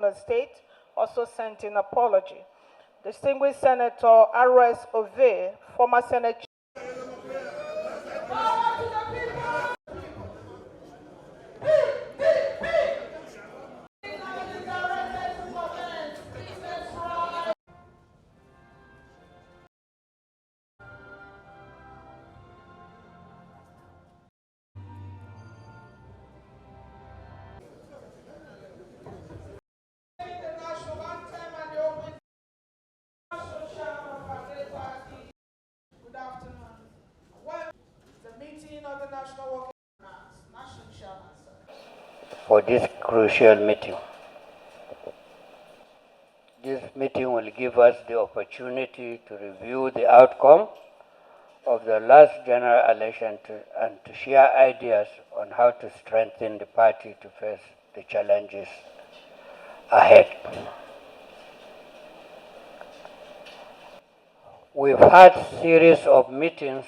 the state also sent in apology. Distinguished Senator R.S. Ove, former Senate for this crucial meeting. This meeting will give us the opportunity to review the outcome of the last general election and to share ideas on how to strengthen the party to face the challenges ahead. We've had a series of meetings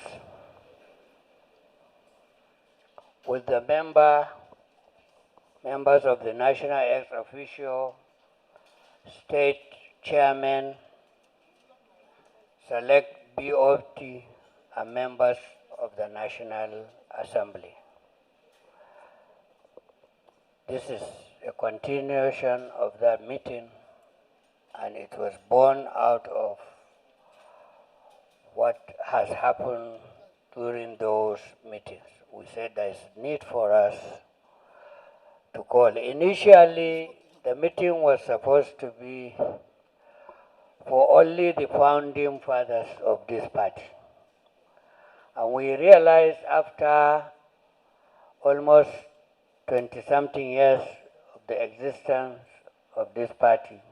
with the members of the National Ex-Officio, State Chairman, Select BOT, and members of the National Assembly. This is a continuation of that meeting, and it was born out of what has happened during those meetings. We said there is need for us to call. Initially, the meeting was supposed to be for only the founding fathers of this party. And we realized after almost 20-something years of the existence of this party,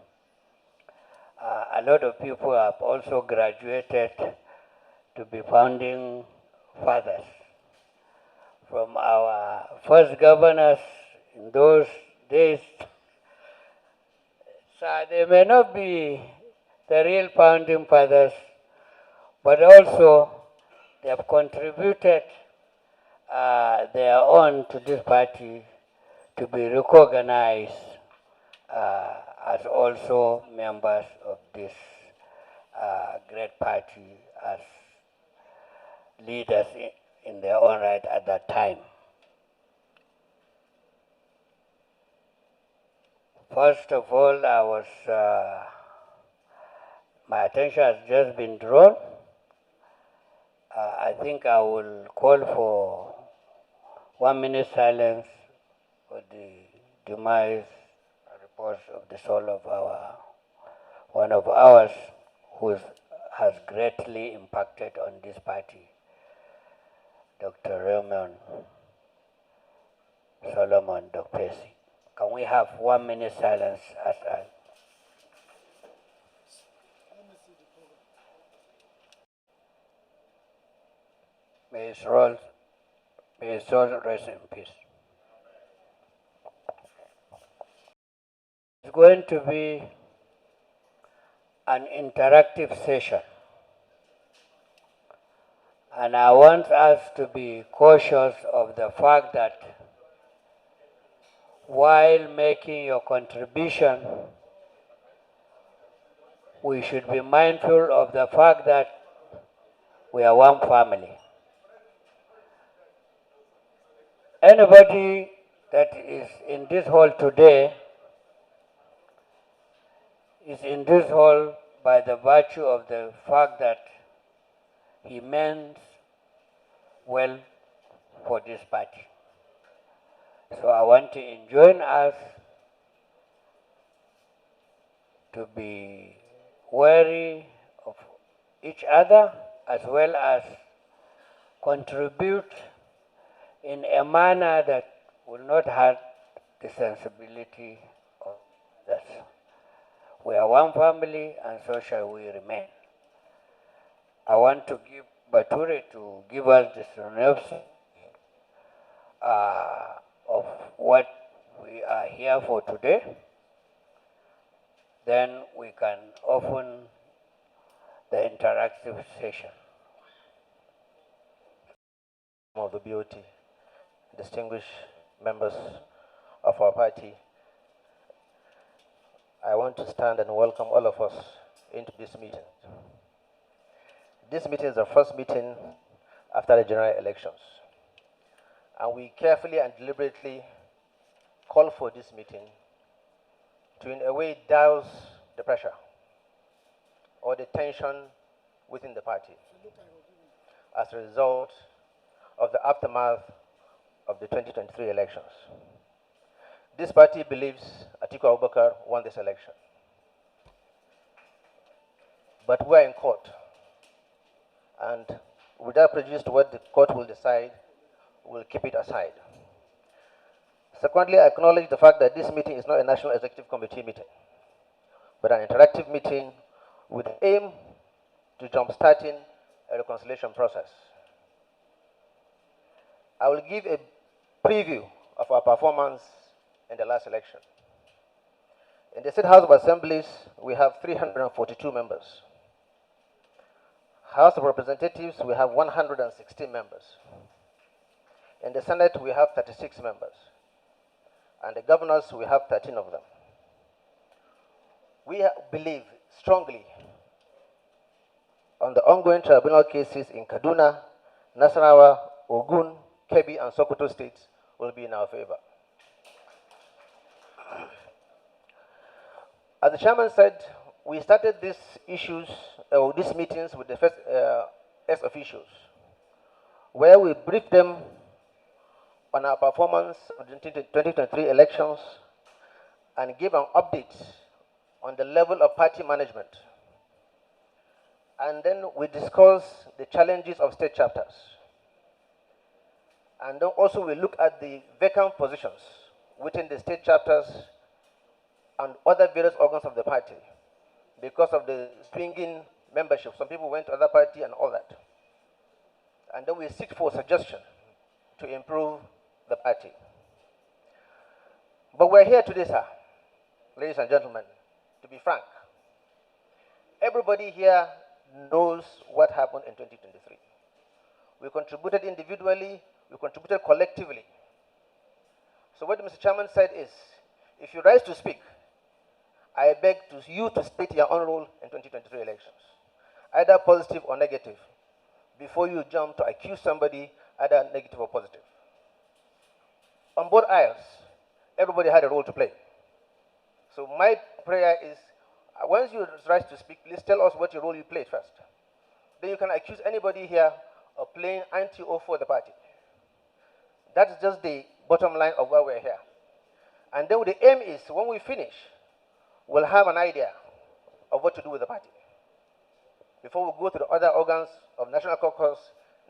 a lot of people have also graduated to be founding fathers. From our first governors in those days, so they may not be the real founding fathers, but also they have contributed their own to this party to be recognized as also members of this great party as leaders in their own right at that time. First of all, my attention has just been drawn. I think I will call for 1 minute silence for the demise reports of the soul of one of ours who has greatly impacted on this party, Dr. Raymond Solomon Dokpesi. Can we have 1 minute silence as I... May his soul rest in peace. It's going to be an interactive session. And I want us to be cautious of the fact that while making your contribution, we should be mindful of the fact that we are one family. Anybody that is in this hall today is in this hall by the virtue of the fact that he meant well for this party. So I want to enjoin us to be wary of each other as well as contribute in a manner that will not hurt the sensibility of others. We are one family and so shall we remain. I want to give Bature to give us the synopsis of what we are here for today. Then we can open the interactive session. Of the BOT, distinguished members of our party, I want to stand and welcome all of us into this meeting. This meeting is the first meeting after the general elections. And we carefully and deliberately call for this meeting to, in a way, douse the pressure or the tension within the party as a result of the aftermath of the 2023 elections. This party believes Atiku Abubakar won this election. But we're in court. And without prejudice to what the court will decide, we'll keep it aside. Secondly, I acknowledge the fact that this meeting is not a National Executive Committee meeting, but an interactive meeting with the aim to jumpstarting a reconciliation process. I will give a preview of our performance in the last election. In the State House of Assemblies, we have 342 members. House of Representatives, we have 116 members. In the Senate, we have 36 members. And the governors, we have 13 of them. We believe strongly on the ongoing tribunal cases in Kaduna, Nasarawa, Ogun, Kebbi, and Sokoto states will be in our favor. As the chairman said, we started these issues, these meetings with the first ex-officials, where we briefed them on our performance of the 2023 elections and gave an update on the level of party management. And then we discussed the challenges of state chapters. And then also we look at the vacant positions within the state chapters and other various organs of the party because of the swinging membership. Some people went to other party and all that. And then we seek for suggestion to improve the party. But we're here today, sir, ladies and gentlemen, to be frank. Everybody here knows what happened in 2023. We contributed individually, we contributed collectively. So what Mr. Chairman said is, if you rise to speak, I beg you to state your own role in 2023 elections, either positive or negative, before you jump to accuse somebody, either negative or positive. On both aisles, everybody had a role to play. So my prayer is, once you rise to speak, please tell us what your role you played first. Then you can accuse anybody here of playing anti or for the party. That's just the bottom line of why we're here. And then the aim is, when we finish, we'll have an idea of what to do with the party before we go to the other organs of National Caucus,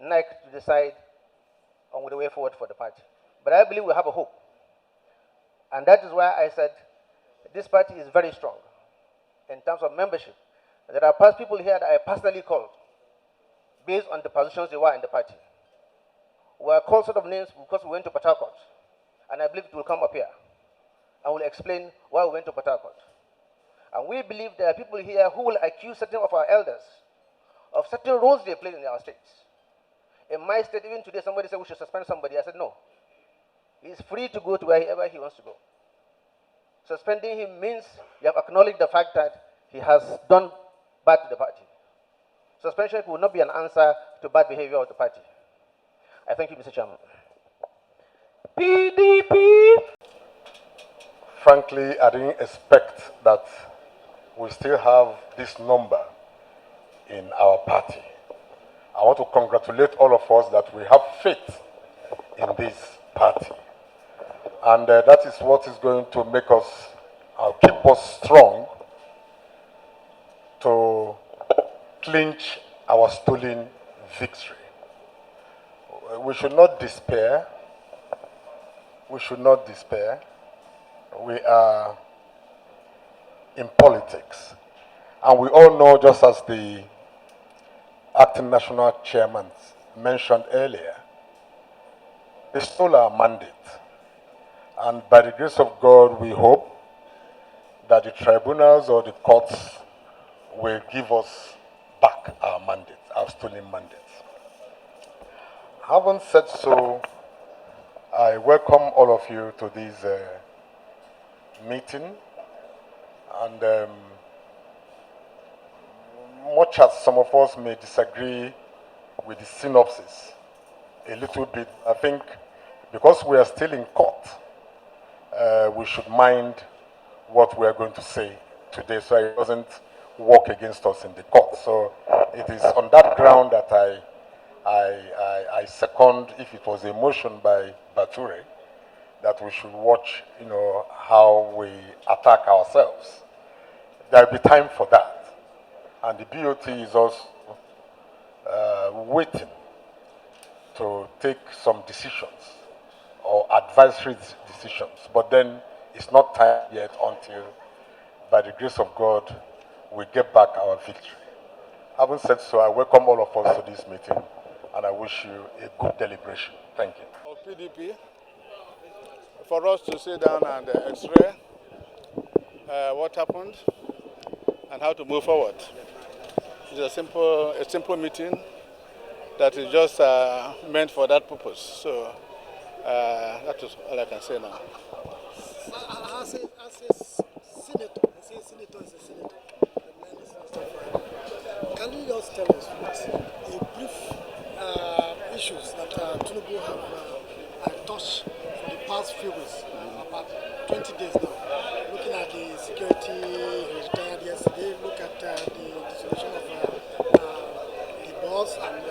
NEC, to decide on the way forward for the party. But I believe we have a hope. And that is why I said this party is very strong in terms of membership. There are past people here that I personally called based on the positions they were in the party. We were called sort of names because we went to Port Harcourt. And I believe it will come up here. And we'll explain why we went to Port Harcourt. And we believe there are people here who will accuse certain of our elders of certain roles they played in our states. In my state, even today, somebody said we should suspend somebody. I said no. He's free to go to wherever he wants to go. Suspending him means you have acknowledged the fact that he has done bad to the party. Suspension will not be an answer to bad behavior of the party. I thank you, Mr. Chairman. PDP. Frankly, I didn't expect that we still have this number in our party. I want to congratulate all of us that we have faith in this party. And that is what is going to make us, keep us strong to clinch our stolen victory. We should not despair. We should not despair. We are in politics. And we all know, just as the acting national chairman mentioned earlier, they stole our mandate. And by the grace of God, we hope that the tribunals or the courts will give us back our mandate, our stolen mandate. Having said so, I welcome all of you to this meeting. And much as some of us may disagree with the synopsis a little bit, I think because we are still in court, we should mind what we are going to say today so it doesn't work against us in the court. So it is on that ground that I second, if it was a motion by Bature, that we should watch, how we attack ourselves. There will be time for that. And the BOT is also waiting to take some decisions or advisory decisions. But then it's not time yet until, by the grace of God, we get back our victory. Having said so, I welcome all of us to this meeting, and I wish you a good deliberation. Thank you. Of PDP, for us to sit down and x-ray what happened and how to move forward. It's a simple meeting that is just meant for that purpose. So that is all I can say now. As a senator, I say senator is a senator. Can you just tell us what a brief issues that Tinubu have touched for the past few weeks, about 20 days now? Looking at the security, he retired yesterday. Look at the dissolution of the boss and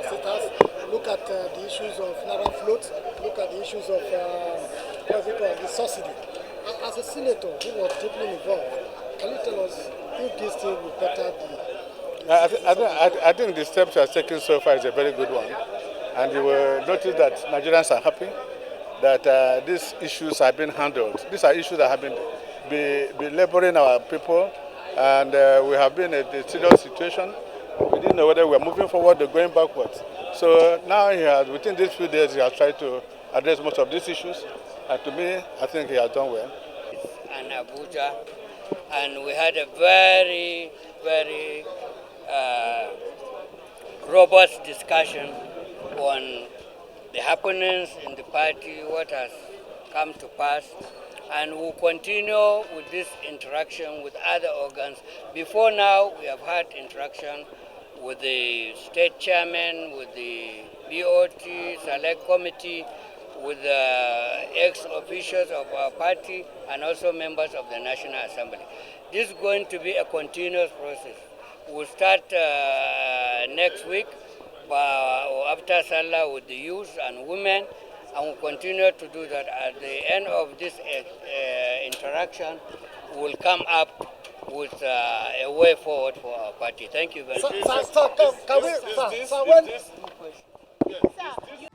status. Look at the issues of Naira float. Look at the issues of the subsidy. As a senator who was deeply involved, can you tell us if this thing will better I think the steps you are taking so far is a very good one. And you will notice that Nigerians are happy that these issues have been handled. These are issues that have been belaboring our people, and we have been in a serious situation. We didn't know whether we were moving forward or going backwards. So now within these few days, he has tried to address most of these issues. And to me, I think he has done well. And Abuja, and we had a very, very robust discussion on the happenings in the party, what has come to pass, and we'll continue with this interaction with other organs. Before now, we have had interaction with the state chairman, with the BOT select committee, with the ex-officials of our party, and also members of the National Assembly. This is going to be a continuous process. We'll start next week after Salah with the youth and women, and we'll continue to do that. At the end of this interaction, we'll come up with a way forward for our party. Thank you very much. Sir, can we, sir, when... Sir,